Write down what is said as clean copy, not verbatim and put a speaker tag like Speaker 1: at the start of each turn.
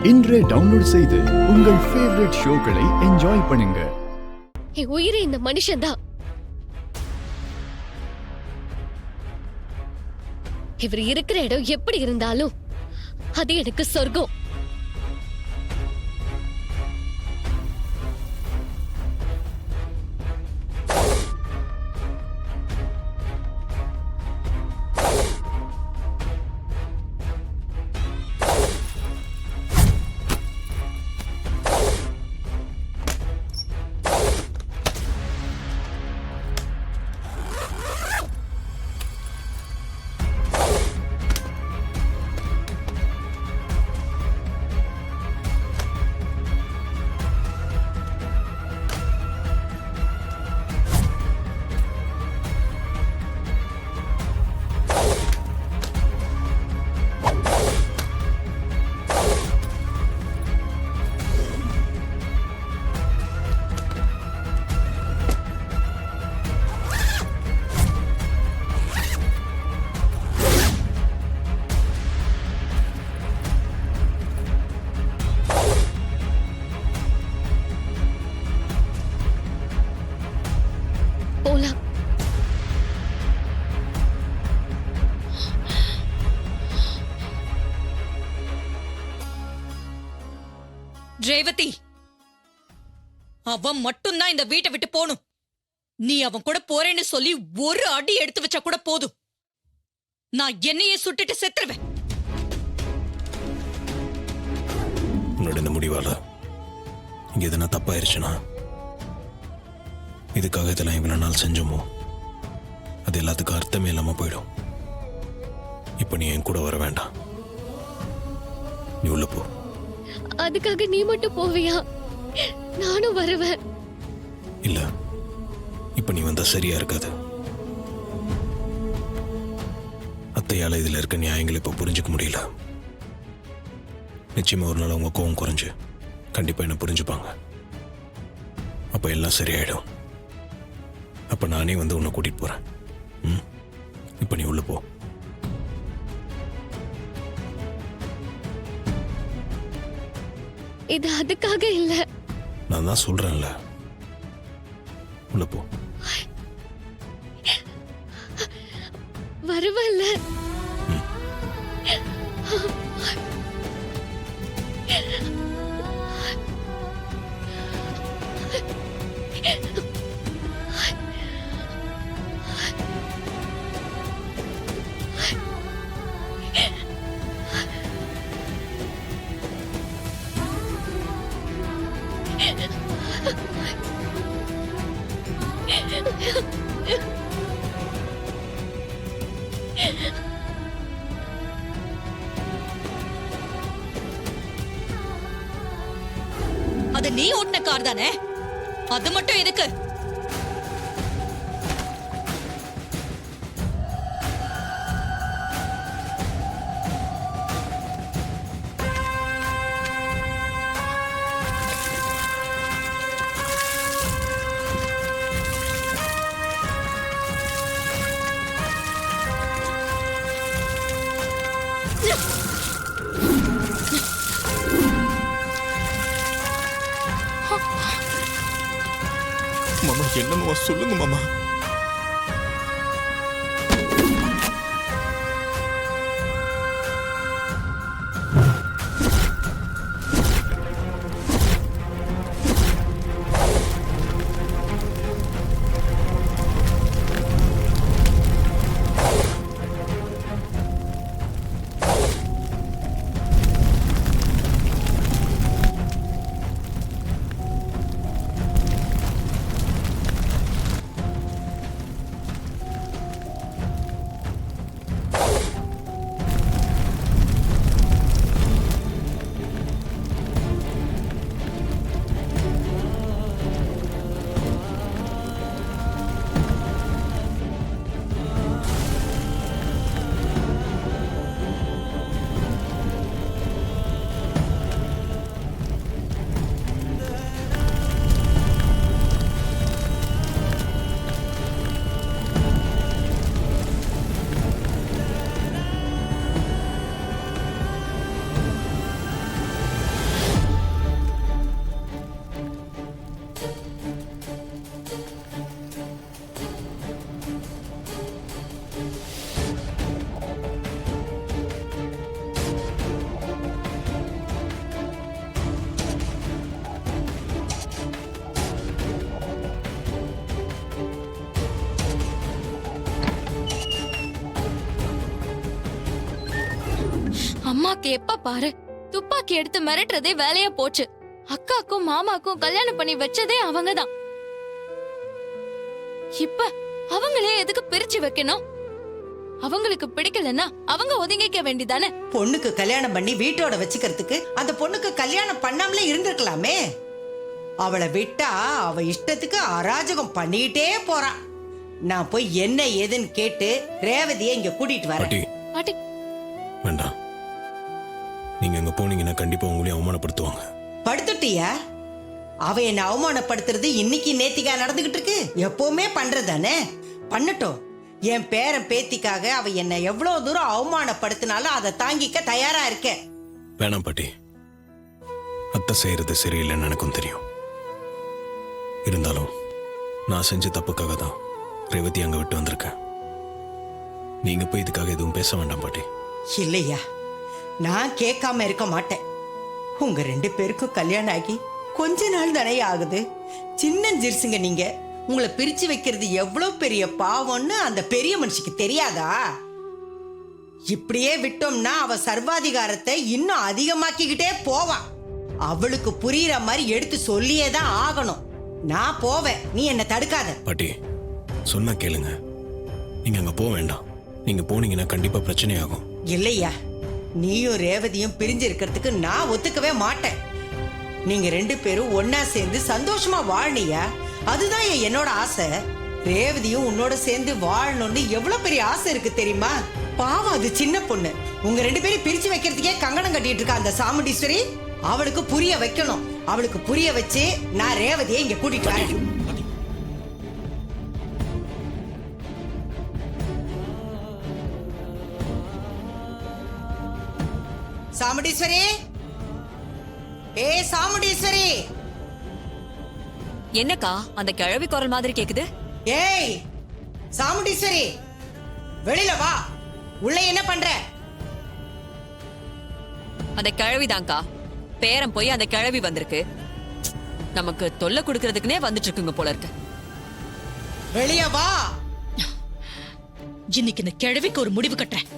Speaker 1: இன்றே டவுன்லோட் செய்து உங்கள் ஃபேவரட் ஷோக்களை என்ஜாய் பண்ணுங்க.
Speaker 2: என் உயிரே இந்த மனுஷன்தான். இவர் இருக்கிற இடம் எப்படி இருந்தாலும் அது எனக்கு சொர்க்கம். போலாம்.
Speaker 3: ரேவதி, அவன் மட்டும்தான் இந்த வீட்டை விட்டு போணும். நீ அவன் கூட போறேன்னு சொல்லி ஒரு அடி எடுத்து வச்சா கூட போதும், நான் என்னையே சுட்டுட்டு செத்துருவேன்.
Speaker 4: உன்னோட இந்த முடிவால இங்க எதுனா தப்பாயிருச்சுன்னா, இதுக்காக இதெல்லாம் இவ்வளவு நாள் செஞ்சோமோ அது எல்லாத்துக்கும் அர்த்தமே இல்லாம போயிடும். இப்ப நீ என் கூட வர வேண்டாம், நீ உள்ள போ.
Speaker 2: அதுக்காக நீ மட்டும் போவியா? நானும் வருவேன்.
Speaker 4: இல்ல, இப்ப நீ வந்தா சரியா இருக்காது. அத்தையால இதுல இருக்க நியாயங்களை இப்ப புரிஞ்சுக்க முடியல. நிச்சயமா ஒரு நாள் உங்க கோவம் குறைஞ்சு கண்டிப்பா என்ன புரிஞ்சுப்பாங்க. அப்ப எல்லாம் சரியாயிடும். அப்ப நானே வந்து உன்னை கூட்டிட்டு போறேன். இப்ப நீ உள்ள போ.
Speaker 2: இது அதுக்காக இல்ல.
Speaker 4: நான் தான் சொல்றேன்ல, உள்ள போ.
Speaker 2: வருவல்ல?
Speaker 3: அது நீ ஓட்டின கார் தானே, அது மட்டும் எதுக்கு?
Speaker 5: மாமா, என்ன மாமா சொல்லுங்க மாமா.
Speaker 6: அம்மாக்கு எப்ப பாரு துப்பாக்கி எடுத்து மிரட்டுறதே வேலையா போச்சு. அக்காக்கும் மாமாக்கும் கல்யாணம் பண்ணி வச்சதே அவங்கதான். இப்ப அவங்களே எதுக்கு பிரிச்சு வைக்கணும்? அவங்களுக்கு பிடிக்கலன்னா அவங்க ஒதுங்கிக்க வேண்டிதானே.
Speaker 7: பொண்ணுக்கு கல்யாணம் பண்ணி வீட்டோட வச்சுக்கிறதுக்கு அந்த பொண்ணுக்கு கல்யாணம் பண்ணாமலே இருந்திருக்கலாமே. அவளை விட்டா அவ இஷ்டத்துக்கு அராஜகம் பண்ணிட்டே போறான். நான் போய் என்ன ஏதுன்னு கேட்டு ரேவதியை இங்க கூட்டிட்டு வரேன்.
Speaker 4: பாட்டி
Speaker 6: பாட்டி
Speaker 4: வேண்டாம். நீங்க அங்க போனீங்கன்னா கண்டிப்பா உங்களையும் அவமானப்படுத்துவாங்க.
Speaker 7: படுத்துட்டியா? அவ என்ன அவமானப்படுத்துறது இன்னைக்கு நேத்திக்கா நடந்துகிட்டு இருக்கு? எப்பவுமே பண்றதானே, பண்ணட்டும். என் பேரன் பேத்திக்காக அவ என்ன எவ்வளவு தூரம் அவமானப்படுத்தினாலும் அதை தாங்கிக்க தயாரா இருக்கேன்.
Speaker 4: வேணாம் பாட்டி, அத்தை செய்யறது சரியில்லைன்னு எனக்கும் தெரியும். இருந்தாலும் நான் செஞ்ச தப்புக்காக தான் ரேவதி அங்க விட்டு வந்திருக்கேன். நீங்க போய் இதுக்காக எதுவும் பேச வேண்டாம் பாட்டி.
Speaker 7: இல்லையா, நான் கேட்காம இருக்க மாட்டேன். உங்க 2 பேருக்கும் கல்யாணம் ஆகி கொஞ்ச நாள் தானே ஆகுது. சின்ன ஜிருசுங்க நீங்க. உங்களை பிரிச்சு வைக்கிறது எவ்வளவு பெரிய பாவம்னு அந்த பெரிய மனுஷிக்கு தெரியாதா? இப்படியே விட்டோம்னா அவ சர்வாதிகாரத்தை இன்னும் அதிகமாக்கிக்கிட்டே போவா. அவளுக்கு புரியுற மாதிரி எடுத்து சொல்லியே தான் ஆகணும். நான் போவேன், நீ என்ன தடுக்காத.
Speaker 4: பாட்டி சொன்னா கேளுங்க. நீங்க அங்க போக வேண்டாம். நீங்க போனீங்கன்னா கண்டிப்பா பிரச்சனை ஆகும்.
Speaker 7: இல்லையா, நீயும் ரேவதியும் பிரிஞ்சு இருக்கிறதுக்கு நான் ஒத்துக்கவே மாட்டேன். நீங்க 2 பேரும் ஒன்னா சேர்ந்து சந்தோஷமா வாழனியா, அதுதான் என்னோட ஆசை. ரேவதியும் உன்னோட சேர்ந்து வாழணும்னு எவ்வளவு பெரிய ஆசை இருக்கு தெரியுமா? பாவம், அது சின்ன பொண்ணு. உங்க 2 பேரும் பிரிச்சு வைக்கிறதுக்கே கங்கணம் கட்டிட்டு இருக்கா அந்த சாமுண்டீஸ்வரி. அவளுக்கு புரிய வைக்கணும். அவளுக்கு புரிய வச்சு நான் ரேவதியை இங்க கூட்டிட்டு வரேன். சாமுண்டீஸ்வரி, ஏ சாமுண்டீஸ்வரி.
Speaker 3: என்னக்கா அந்த கிழவி குரல் மாதிரி கேக்குது?
Speaker 7: ஏய் சாமுண்டீஸ்வரி, வெளியில வா. உள்ள என்ன பண்ற?
Speaker 3: அந்த கிழவிதான்க்கா. பேரன் போய் அந்த கிழவி வந்திருக்கு. நமக்கு தொல்லை கொடுக்கறதுக்குனே வந்துட்டு இருக்குங்க போல இருக்கு.
Speaker 7: வெளிய வா.
Speaker 3: இன்னைக்கு இந்த கிழவிக்கு ஒரு முடிவு கட்டுறேன்.